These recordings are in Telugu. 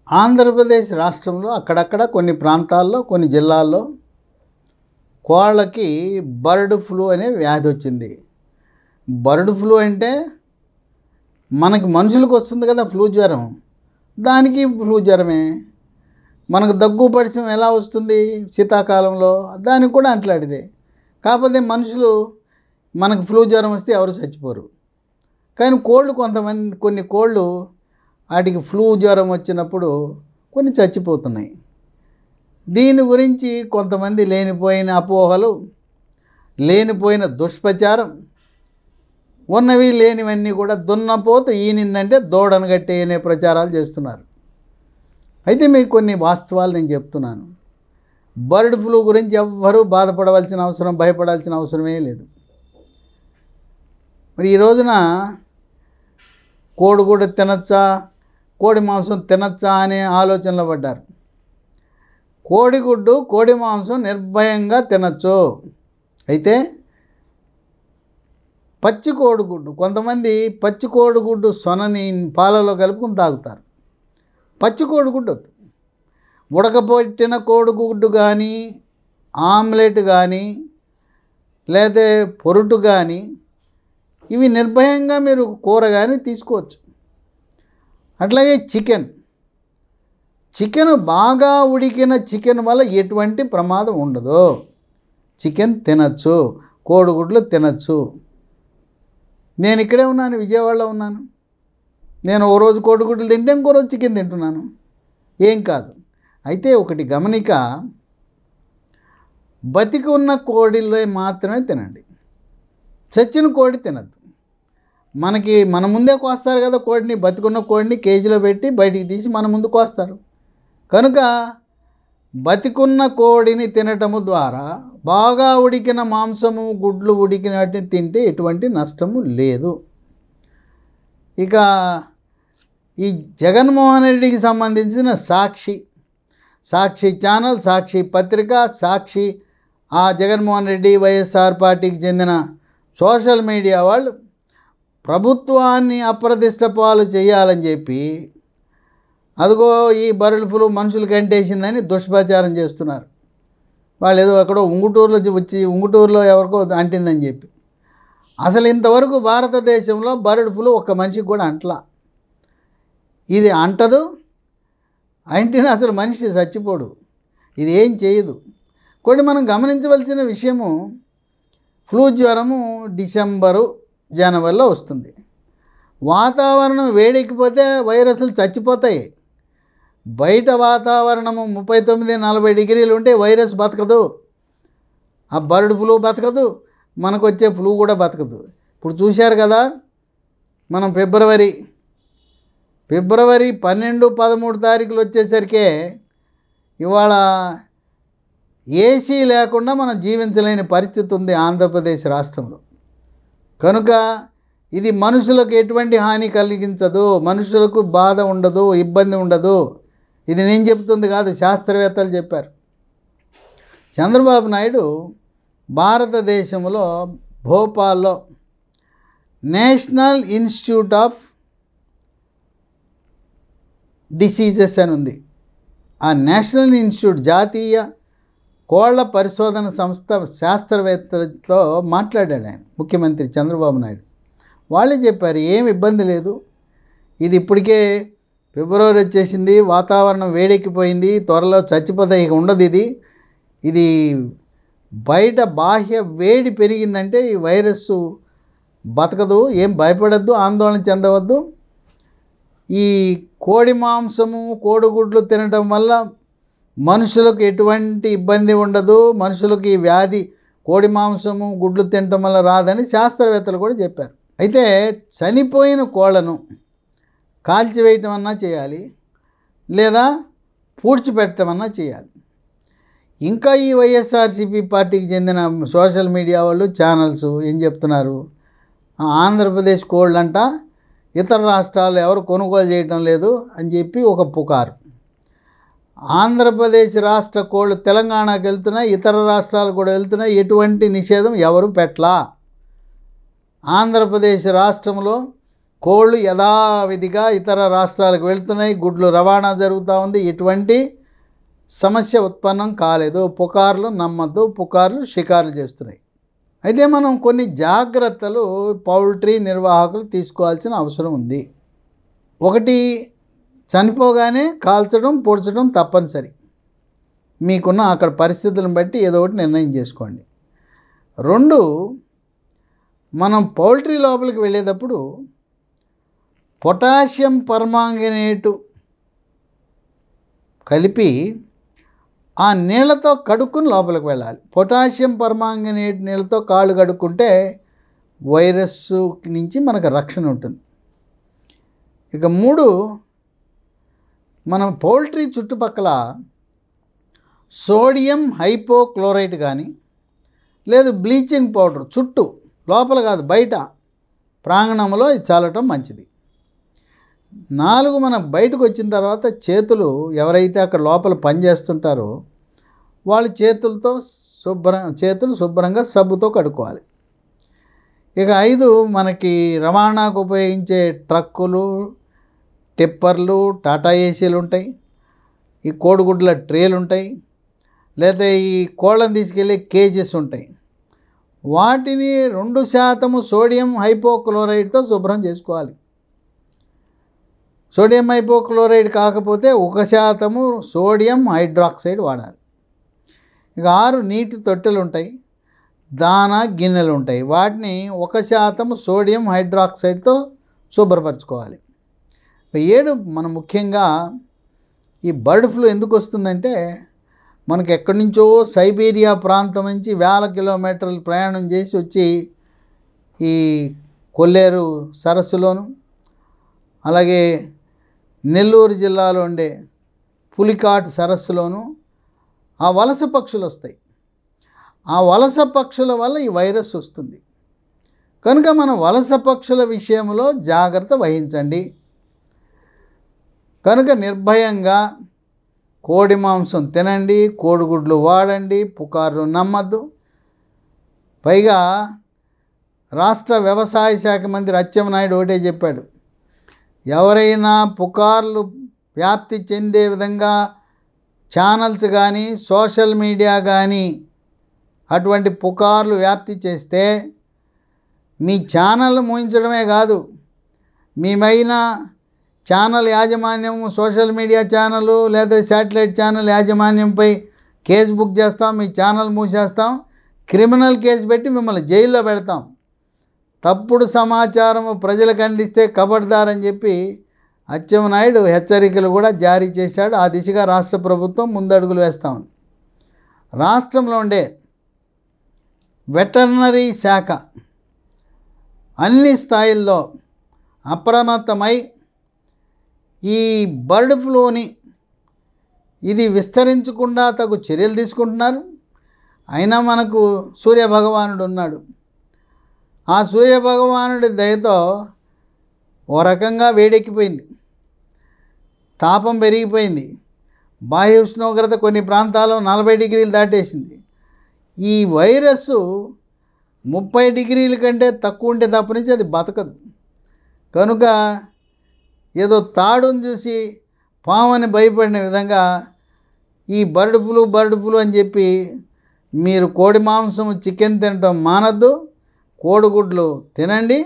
ఆంధ్రప్రదేశ్ రాష్ట్రంలో అక్కడక్కడ కొన్ని ప్రాంతాల్లో కొన్ని జిల్లాల్లో కోళ్ళకి బర్డ్ ఫ్లూ అనే వ్యాధి వచ్చింది. బర్డ్ ఫ్లూ అంటే మనకి మనుషులకు వస్తుంది కదా ఫ్లూ జ్వరం, దానికి ఫ్లూ జ్వరమే. మనకు దగ్గు పడిసం ఎలా వస్తుంది శీతాకాలంలో, దానికి కూడా అట్లాంటిదే. కాకపోతే మనుషులు మనకు ఫ్లూ జ్వరం వస్తే ఎవరు చచ్చిపోరు, కానీ కోళ్ళు కొన్ని కోళ్ళు వాటికి ఫ్లూ జ్వరం వచ్చినప్పుడు కొన్ని చచ్చిపోతున్నాయి. దీని గురించి కొంతమంది లేనిపోయిన అపోహలు, లేనిపోయిన దుష్ప్రచారం, ఉన్నవి లేనివన్నీ కూడా దున్నపోతు ఈనిందంటే దూడను గట్టి అనే ప్రచారాలు చేస్తున్నారు. అయితే మీకు కొన్ని వాస్తవాలు నేను చెప్తున్నాను. బర్డ్ ఫ్లూ గురించి ఎవ్వరూ బాధపడవలసిన అవసరం, భయపడాల్సిన అవసరమే లేదు. మరి ఈ రోజున కోడిగుడ్డు తినచ్చా, కోడి మాంసం తినచ్చా అనే ఆలోచనలో పడ్డారు. కోడిగుడ్డు, కోడి మాంసం నిర్భయంగా తినచ్చు. అయితే పచ్చి కోడిగుడ్డు, కొంతమంది పచ్చి కోడిగుడ్డు సొనని పాలలో కలుపుకొని తాగుతారు. పచ్చి కోడిగుడ్డు వద్దు. ఉడకబెట్టిన కోడిగుడ్డు కానీ, ఆమ్లెట్ కానీ, లేదా పొరుటు కానీ, ఇవి నిర్భయంగా మీరు కూర కానీ తీసుకోవచ్చు. అట్లాగే చికెన్ బాగా ఉడికిన చికెన్ వల్ల ఎటువంటి ప్రమాదం ఉండదు. చికెన్ తినచ్చు, కోడిగుడ్లు తినచ్చు. నేను ఇక్కడే ఉన్నాను, విజయవాడలో ఉన్నాను. నేను ఓ రోజు కోడిగుడ్లు తింటే ఇంకో రోజు చికెన్ తింటున్నాను, ఏం కాదు. అయితే ఒకటి గమనిక, బతికి ఉన్న కోడిలో మాత్రమే తినండి, చచ్చిన కోడి తినద్దు. మన ముందే కోస్తారు కదా కోడిని, బతికున్న కోడిని కేజీలో పెట్టి బయటికి తీసి మన ముందు కోస్తారు. కనుక బతికున్న కోడిని తినటము ద్వారా బాగా ఉడికిన మాంసము, గుడ్లు ఉడికినట్టు తింటే ఎటువంటి నష్టము లేదు. ఇక ఈ జగన్మోహన్ రెడ్డికి సంబంధించిన సాక్షి ఛానల్, సాక్షి పత్రిక, సాక్షి ఆ జగన్మోహన్ రెడ్డి వైఎస్ఆర్ పార్టీకి చెందిన సోషల్ మీడియా వాళ్ళు ప్రభుత్వాన్ని అప్రతిష్ట పాలు చేయాలని చెప్పి, అదిగో ఈ బర్డ్ ఫ్లూ మనుషులకు అంటేసిందని దుష్ప్రచారం చేస్తున్నారు. వాళ్ళు ఏదో ఎక్కడో ఉంగుటూరులో ఎవరికో అంటిందని చెప్పి. అసలు ఇంతవరకు భారతదేశంలో బర్డ్ ఫ్లూ ఒక్క మనిషికి కూడా అంటలా. ఇది అంటదు, అంటినా అసలు మనిషి చచ్చిపోడు, ఇది ఏం చేయదు. కొన్ని మనం గమనించవలసిన విషయము, ఫ్లూ జ్వరము డిసెంబరు, జనవరిలో వస్తుంది. వాతావరణం వేడెక్కిపోతే వైరస్లు చచ్చిపోతాయి. బయట వాతావరణము 39-40 డిగ్రీలు ఉంటే వైరస్ బతకదు, ఆ బర్డ్ ఫ్లూ బతకదు, మనకు వచ్చే ఫ్లూ కూడా బతకదు. ఇప్పుడు చూశారు కదా, మనం ఫిబ్రవరి 12-13 తారీఖులు వచ్చేసరికే ఇవాళ ఏసీ లేకుండా మనం జీవించలేని పరిస్థితి ఉంది ఆంధ్రప్రదేశ్ రాష్ట్రంలో. కనుక ఇది మనుషులకు ఎటువంటి హాని కలిగించదు, మనుషులకు బాధ ఉండదు, ఇబ్బంది ఉండదు. ఇది నేను చెప్తుంది కాదు, శాస్త్రవేత్తలు చెప్పారు. చంద్రబాబు నాయుడు భారతదేశంలో భోపాల్లో నేషనల్ ఇన్స్టిట్యూట్ ఆఫ్ డిసీజెస్ అని ఉంది. ఆ నేషనల్ ఇన్స్టిట్యూట్, జాతీయ కోళ్ల పరిశోధన సంస్థ శాస్త్రవేత్తలతో మాట్లాడాడు ఆయన, ముఖ్యమంత్రి చంద్రబాబు నాయుడు. వాళ్ళే చెప్పారు ఏం ఇబ్బంది లేదు, ఇది ఇప్పటికే ఫిబ్రవరి వచ్చేసింది, వాతావరణం వేడెక్కిపోయింది, త్వరలో చచ్చిపోతాయి, ఇక ఉండదు. ఇది బయట బాహ్య వేడి పెరిగిందంటే ఈ వైరస్ బతకదు, ఏం భయపడద్దు, ఆందోళన చెందవద్దు. ఈ కోడి మాంసము, కోడిగుడ్లు తినటం వల్ల మనుషులకు ఎటువంటి ఇబ్బంది ఉండదు, మనుషులకు ఈ వ్యాధి కోడి మాంసము, గుడ్లు తినటం వల్ల రాదని శాస్త్రవేత్తలు కూడా చెప్పారు. అయితే చనిపోయిన కోళ్లను కాల్చివేయటం అన్నా చేయాలి, లేదా పూడ్చిపెట్టడం అన్నా చేయాలి. ఇంకా ఈ వైఎస్ఆర్సీపీ పార్టీకి చెందిన సోషల్ మీడియా వాళ్ళు, ఛానల్స్ ఏం చెప్తున్నారు, ఆంధ్రప్రదేశ్ కోళ్ళంట ఇతర రాష్ట్రాలు ఎవరు కొనుగోలు చేయటం లేదు అని చెప్పి ఒక పుకారు. ఆంధ్రప్రదేశ్ రాష్ట్ర కోళ్ళు తెలంగాణకు వెళ్తున్నాయి, ఇతర రాష్ట్రాలు కూడా వెళ్తున్నాయి, ఎటువంటి నిషేధం ఎవరు పెట్టలా. ఆంధ్రప్రదేశ్ రాష్ట్రంలో కోళ్ళు యథావిధిగా ఇతర రాష్ట్రాలకు వెళ్తున్నాయి, గుడ్లు రవాణా జరుగుతూ ఉంది, ఎటువంటి సమస్య ఉత్పన్నం కాలేదు. పుకార్లు నమ్మద్దు, పుకార్లు షికారులు చేస్తున్నాయి. అయితే మనం కొన్ని జాగ్రత్తలు పౌల్ట్రీ నిర్వాహకులు తీసుకోవాల్సిన అవసరం ఉంది. ఒకటి, చనిపోగానే కాల్చడం పొడ్చడం తప్పనిసరి. మీకున్న అక్కడ పరిస్థితులను బట్టి ఏదో ఒకటి నిర్ణయం చేసుకోండి. 2, మనం పౌల్ట్రీ లోపలికి వెళ్ళేటప్పుడు పొటాషియం పర్మాంగనేటు కలిపి ఆ నీళ్లతో కడుక్కుని లోపలికి వెళ్ళాలి. పొటాషియం పర్మాంగనేట్ నీళ్ళతో కాళ్ళు కడుక్కుంటే వైరస్ నుంచి మనకు రక్షణ ఉంటుంది. ఇక 3, మనం పౌల్ట్రీ చుట్టుపక్కల సోడియం హైపోక్లోరైట్ కానీ లేదు బ్లీచింగ్ పౌడర్ చుట్టూ, లోపల కాదు బయట ప్రాంగణంలో ఇది చల్లటం మంచిది. 4, మనం బయటకు వచ్చిన తర్వాత చేతులు ఎవరైతే అక్కడ లోపల పనిచేస్తుంటారో వాళ్ళు చేతులు శుభ్రంగా సబ్బుతో కడుక్కోవాలి. ఇక 5, మనకి రవాణాకు ఉపయోగించే ట్రక్కులు, టిప్పర్లు, టాటా ఏసీలు ఉంటాయి, ఈ కోడిగుడ్ల ట్రేలు ఉంటాయి, లేదా ఈ కోళ్ళను తీసుకెళ్ళే కేజెస్ ఉంటాయి. వాటిని 2% సోడియం హైపోక్లోరైడ్తో శుభ్రం చేసుకోవాలి. సోడియం హైపోక్లోరైడ్ కాకపోతే 1% సోడియం హైడ్రాక్సైడ్ వాడాలి. ఇక 6, నీటి తొట్టెలు ఉంటాయి, దానా గిన్నెలు ఉంటాయి, వాటిని 1% సోడియం హైడ్రాక్సైడ్తో శుభ్రపరచుకోవాలి. 7, మనం ముఖ్యంగా ఈ బర్డ్ ఫ్లూ ఎందుకు వస్తుందంటే మనకు ఎక్కడి నుంచో సైబీరియా ప్రాంతం నుంచి వేల కిలోమీటర్లు ప్రయాణం చేసి వచ్చి ఈ కొల్లేరు సరస్సులోను అలాగే నెల్లూరు జిల్లాలో ఉండే పులికాట్ సరస్సులోను ఆ వలస పక్షులు వస్తాయి. ఆ వలస పక్షుల వల్ల ఈ వైరస్ వస్తుంది. కనుక మన వలస పక్షుల విషయంలో జాగ్రత్త వహించండి. కనుక నిర్భయంగా కోడి మాంసం తినండి, కోడిగుడ్లు వాడండి, పుకార్లు నమ్మద్దు. పైగా రాష్ట్ర వ్యవసాయ శాఖ మంత్రి అచ్చెన్నాయుడు ఒకటే చెప్పాడు, ఎవరైనా పుకార్లు వ్యాప్తి చెందే విధంగా ఛానల్స్ కానీ సోషల్ మీడియా కానీ అటువంటి పుకార్లు వ్యాప్తి చేస్తే మీ ఛానల్ మూయించడమే కాదు, మేమైన ఛానల్ యాజమాన్యం, సోషల్ మీడియా ఛానల్ లేదా శాటిలైట్ ఛానల్ యాజమాన్యంపై కేసు బుక్ చేస్తాం, మీ ఛానల్ మూసేస్తాం, క్రిమినల్ కేసు పెట్టి మిమ్మల్ని జైల్లో పెడతాం, తప్పుడు సమాచారం ప్రజలకు అందిస్తే ఖబర్దారని చెప్పి అచ్చెన్నాయుడు హెచ్చరికలు కూడా జారీ చేశాడు. ఆ దిశగా రాష్ట్ర ప్రభుత్వం ముందడుగులు వేస్తూ ఉంది. రాష్ట్రంలో ఉండే వెటర్నరీ శాఖ అన్ని స్థాయిల్లో అప్రమత్తమై ఈ బర్డ్ ఫ్లూని ఇది విస్తరించకుండా తగు చర్యలు తీసుకుంటున్నారు. అయినా మనకు సూర్యభగవానుడు ఉన్నాడు. ఆ సూర్యభగవానుడి దయతో ఓ రకంగా వేడెక్కిపోయింది, తాపం పెరిగిపోయింది, బాహ్య ఉష్ణోగ్రత కొన్ని ప్రాంతాల్లో 40 డిగ్రీలు దాటేసింది. ఈ వైరస్ 30 డిగ్రీల కంటే తక్కువ ఉంటే తప్ప నుంచి అది బతకదు. కనుక ఏదో తాడుని చూసి పాముని భయపడిన విధంగా ఈ బర్డ్ ఫ్లూ అని చెప్పి మీరు కోడి మాంసం, చికెన్ తినటం మానద్దు, కోడిగుడ్లు తినండి.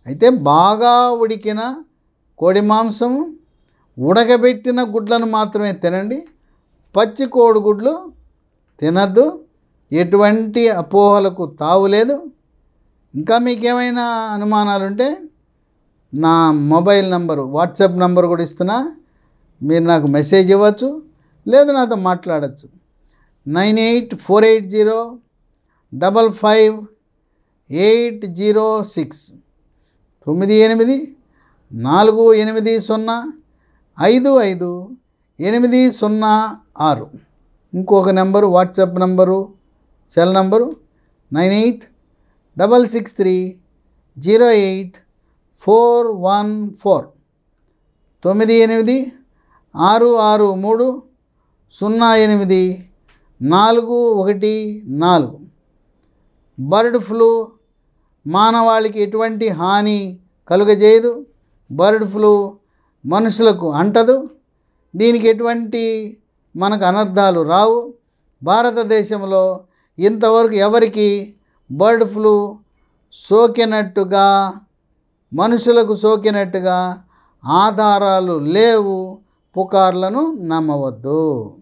అయితే బాగా ఉడికిన కోడి మాంసము, ఉడకబెట్టిన గుడ్లను మాత్రమే తినండి, పచ్చి కోడిగుడ్లు తినద్దు. ఎటువంటి అపోహలకు తావులేదు. ఇంకా మీకేమైనా అనుమానాలుంటే నా మొబైల్ నంబరు, వాట్సాప్ నంబర్ కూడా ఇస్తున్నా, మీరు నాకు మెసేజ్ ఇవ్వచ్చు, లేదు నాతో మాట్లాడచ్చు. 9848055806 9848055806. ఇంకొక number, WhatsApp number, cell number 9866308414 9866308414. Bird flu మానవాళికి ఎటువంటి హాని కలుగజేయదు. బర్డ్ ఫ్లూ మనుషులకు అంటదు. దీనికి ఎటువంటి మనకు అనర్థాలు రావు. భారతదేశంలో ఇంతవరకు ఎవరికి బర్డ్ ఫ్లూ సోకినట్టుగా, మనుషులకు సోకినట్టుగా ఆధారాలు లేవు. పుకార్లను నమ్మవద్దు.